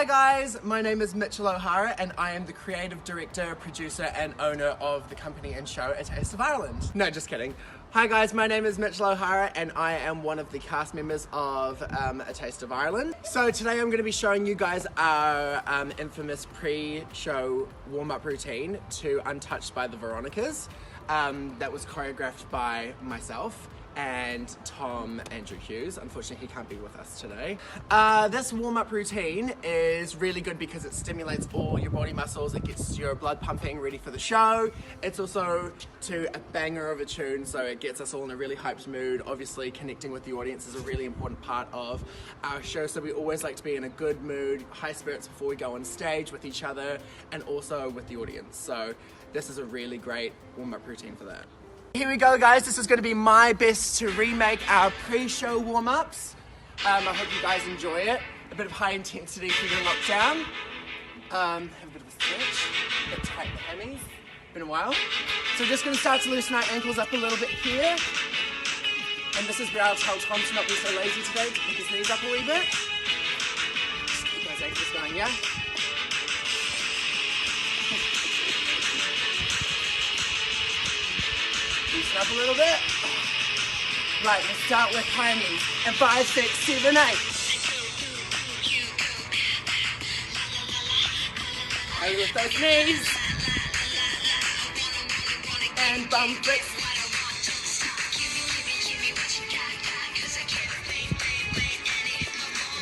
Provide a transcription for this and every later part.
Hi guys, my name is Mitchell O'Hara and I am the creative director, producer and owner of the company and show A Taste of Ireland. No, just kidding. Hi guys, my name is Mitchell O'Hara and I am one of the cast members of A Taste of Ireland. So today I'm going to be showing you guys our infamous pre-show warm-up routine to Untouched by the Veronicas. That was choreographed by myself and Tom Andrew Hughes. Unfortunately, he can't be with us today. This warm-up routine is really good because it stimulates all your body muscles. It gets your blood pumping, ready for the show. It's also to a banger of a tune, so it gets us all in a really hyped mood. Obviously, connecting with the audience is a really important part of our show, so we always like to be in a good mood, high spirits before we go on stage with each other and also with the audience. So this is a really great warm-up routine for that. Here we go guys, this is going to be my best to remake our pre-show warm-ups. I hope you guys enjoy it. A bit of high intensity for your lockdown. Have a bit of a stretch, a bit tight in the hammies. Been a while. So we're just going to start to loosen our ankles up a little bit here. And this is where I'll tell Tom to not be so lazy today, to pick his knees up a wee bit. Just keep those ankles going, yeah? Loosen up a little bit. Right, let's start with high knees. And 5, 6, 7, 8. Hey, with those knees. And bum flicks.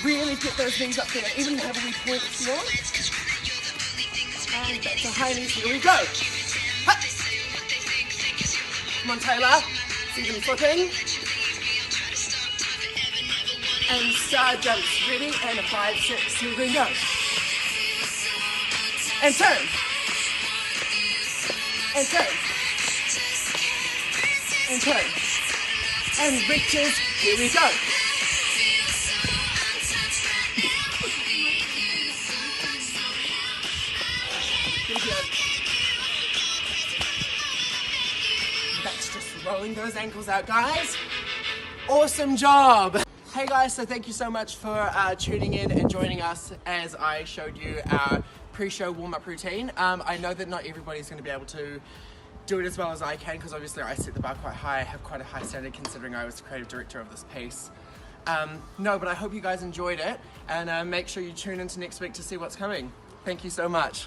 Really get those knees up there. Even have a wee point if you want. And back to high knees. Here we go. Come on, Taylor. See them flipping. And star jumps. Ready? And a 5, 6, 7, go. And turn. And turn. And turn. And reaches. Here we go. That's just rolling those ankles out, guys. Awesome job. Hey guys, so thank you so much for tuning in and joining us as I showed you our pre-show warm-up routine. I know that not everybody's going to be able to do it as well as I can because obviously I set the bar quite high. I have quite a high standard considering I was the creative director of this piece. No, but I hope you guys enjoyed it and make sure you tune into next week to see what's coming. Thank you so much.